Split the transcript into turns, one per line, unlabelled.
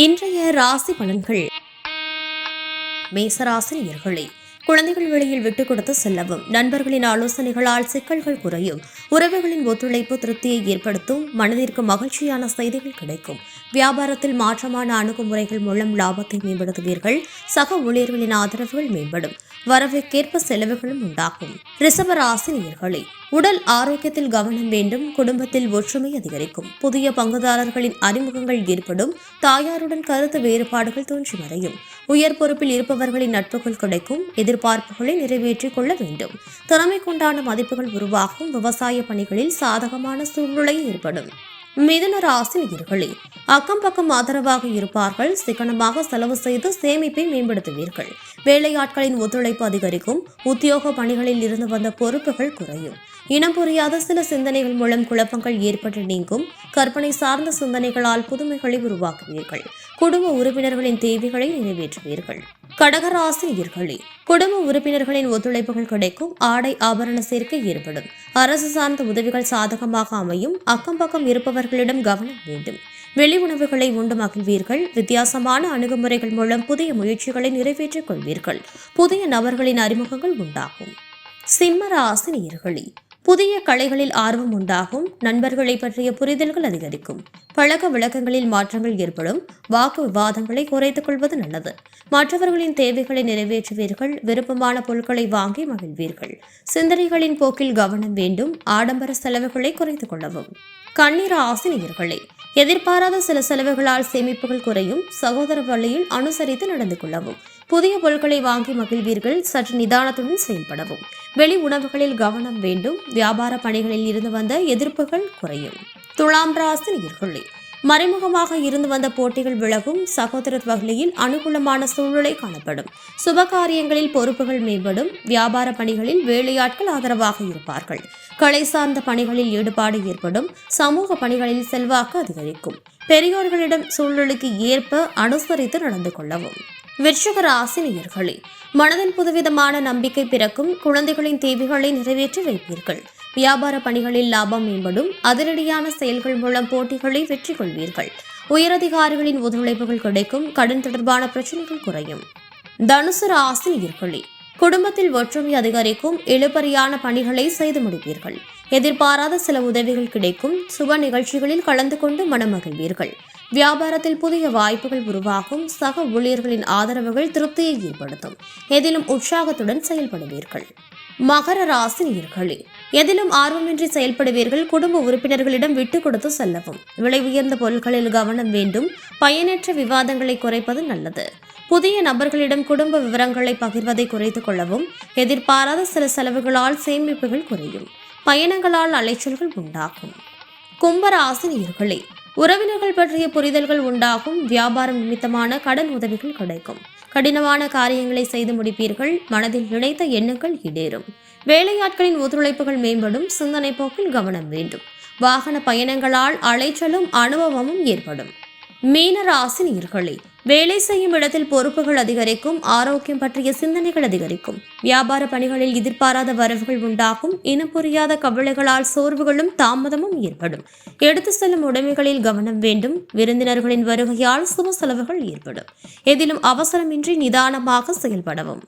இன்றைய ராசி பலன்கள். மேசராசினியர்களே, குழந்தைகள் வெளியில் விட்டுக் கொடுத்து செல்லவும், நண்பர்களின் ஆலோசனைகளால் சிக்கல்கள் குறையும், உறவுகளின் ஒத்துழைப்பு திருப்தியை ஏற்படுத்தும், மனதிற்கு மகிழ்ச்சியான செய்திகள் கிடைக்கும், வியாபாரத்தில் மாற்றமான அணுகுமுறைகள் மூலம் லாபத்தை மேம்படுத்துவீர்கள், சக ஊழியர்களின் ஆதரவுகள் மேம்படும், வரவுக்கேற்ப செலவுகளும் உண்டாகும். ரிஷபராசினியர்களே, உடல் ஆரோக்கியத்தில் கவனம் வேண்டும், குடும்பத்தில் ஒற்றுமை அதிகரிக்கும், புதிய பங்குதாரர்களின் அறிமுகங்கள் ஏற்படும், தாயாருடன் கருத்து வேறுபாடுகள் தோன்றி மறையும், உயர் பொறுப்பில் இருப்பவர்களின் நட்புகள் கிடைக்கும், எதிர்பார்ப்புகளை நிறைவேற்றிக் கொள்ள வேண்டும், திறமை கொண்டான மதிப்புகள் உருவாகும், விவசாய பணிகளில் சாதகமான சூழ்நிலை ஏற்படும். மிதுன ராசினியர்களே, அக்கம் பக்கம் ஆதரவாக இருப்பார்கள், சிக்கனமாக செலவு செய்து சேமிப்பை மேம்படுத்துவீர்கள், வேலையாட்களின் ஒத்துழைப்பு அதிகரிக்கும், உத்தியோக பணிகளில் இருந்து வந்த பொறுப்புகள் குறையும், இனம் புரியாத சில சிந்தனைகள் மூலம் குழப்பங்கள் ஏற்பட்டு நீங்கும், கற்பனை சார்ந்த சிந்தனைகளால் புதுமைகளை உருவாக்குவீர்கள், குடும்ப உறுப்பினர்களின் தேவைகளை நிறைவேற்றுவீர்கள். கடகராசினியர்களே, குடும்ப உறுப்பினர்களின் ஒத்துழைப்புகள் கிடைக்கும், ஆடை ஆபரண சேர்க்கை ஏற்படும், அரசு சார்ந்த உதவிகள் சாதகமாக அமையும், அக்கம் பக்கம் இருப்பவர்களிடம் கவனம் வேண்டும், வெளி உணவுகளை உண்டு மகிழ்வீர்கள், வித்தியாசமான அணுகுமுறைகள் மூலம் புதிய முயற்சிகளை நிறைவேற்றிக் கொள்வீர்கள், புதிய நபர்களின் அறிமுகங்கள் உண்டாகும். சிம்ம ராசினியர்களே, புதிய கலைகளில் ஆர்வம் உண்டாகும், நண்பர்களை பற்றிய புரிதல்கள் அதிகரிக்கும், பழக்க விளக்கங்களில் மாற்றங்கள் ஏற்படும், வாக்கு விவாதங்களை குறைத்துக் கொள்வது நல்லது, மற்றவர்களின் தேவைகளை நிறைவேற்றுவீர்கள், விருப்பமான பொருட்களை வாங்கி மகிழ்வீர்கள், சிந்தனைகளின் போக்கில் கவனம் வேண்டும், ஆடம்பர செலவுகளை குறைத்துக் கொள்ளவும். கன்னிரா ஆசினியர்களே, எதிர்பாராத சில செலவுகளால் சேமிப்புகள் குறையும், சகோதர வழியில் அனுசரித்து நடந்து கொள்ளவும், புதிய பொருட்களை வாங்கி மகிழ்வீர்கள், சற்று நிதானத்துடன் செயல்படவும், வெளி உணவுகளில் கவனம் வேண்டும், வியாபார பணிகளில் இருந்து வந்த எதிர்ப்புகள் குறையும். துலாம் ராசினியர்களே, மறைமுகமாக இருந்து வந்த போட்டிகள் விலகும், சகோதர வகையில் அனுகூலமான சூழ்நிலை காணப்படும், சுபகாரியங்களில் பொறுப்புகள் மேம்படும், வியாபார பணிகளில் வேலையாட்கள் ஆதரவாக இருப்பார்கள், கலை சார்ந்த பணிகளில் ஈடுபாடு ஏற்படும், சமூக பணிகளில் செல்வாக்கு அதிகரிக்கும், பெரியோர்களிடம் சூழ்நிலைக்கு ஏற்ப அனுசரித்து நடந்து கொள்ளவும். விருச்சிக ராசினியர்களே, மனதில் புதுவிதமான நம்பிக்கை பிறக்கும், குழந்தைகளின் தேவைகளை நிறைவேற்றி வைப்பீர்கள், வியாபார பணிகளில் லாபம் மேம்படும், அதிரடியான செயல்கள் மூலம் போட்டிகளை வெற்றி கொள்வீர்கள், உயரதிகாரிகளின் ஒத்துழைப்புகள் கிடைக்கும், கடன் தொடர்பான பிரச்சனைகள் குறையும். தனுசு ராசினியர்களே, குடும்பத்தில் ஒற்றுமை அதிகரிக்கும், இழுபறியான பணிகளை செய்து முடிப்பீர்கள், எதிர்பாராத சில உதவிகள் கிடைக்கும், சுப நிகழ்ச்சிகளில் கலந்து கொண்டு மனமகிழ்வீர்கள், வியாபாரத்தில் புதிய வாய்ப்புகள் உருவாகும், சக ஊழியர்களின் ஆதரவுகள் திருப்தியை ஏற்படுத்தும், எதிலும் உற்சாகத்துடன் செயல்படுவீர்கள். மகர ராசினியர்களே, எதிலும் ஆர்வமின்றி செயல்படுவீர்கள், குடும்ப உறுப்பினர்களிடம் விட்டுக் கொடுத்து செல்லவும், விலை உயர்ந்த பொருட்களில் கவனம் வேண்டும், பயனற்ற விவாதங்களை குறைப்பது நல்லது, புதிய நபர்களிடம் குடும்ப விவரங்களை பகிர்வதை குறைத்துக் கொள்ளவும், எதிர்பாராத சில செலவுகளால் சேமிப்புகள் குறையும், பயணங்களால் அலைச்சல்கள் உண்டாகும். கும்பராசினியர்களே, உறவினர்கள் பற்றிய புரிதல்கள் உண்டாகும், வியாபாரம் நிமித்தமான கடன் உதவிகள் கிடைக்கும், கடினமான காரியங்களை செய்து முடிப்பீர்கள், மனதில் நினைத்த எண்ணங்கள் ஈடேறும், வேலையாட்களின் ஒத்துழைப்புகள் மேம்படும், சிந்தனை போக்கில் கவனம் வேண்டும், வாகன பயணங்களால் அலைச்சலும் அனுபவமும் ஏற்படும். மீன ராசினியர்களே, வேலை செய்யும் இடத்தில் பொறுப்புகள் அதிகரிக்கும், ஆரோக்கியம் பற்றிய சிந்தனைகள் அதிகரிக்கும், வியாபார பணிகளில் எதிர்பாராத வரவுகள் உண்டாகும், இனம் புரியாத கவலைகளால் சோர்வுகளும் தாமதமும் ஏற்படும், எடுத்து செல்லும் உடைமைகளில் கவனம் வேண்டும், விருந்தினர்களின் வருகையால் சுப செலவுகள் ஏற்படும், எதிலும் அவசரமின்றி நிதானமாக செயல்படவும்.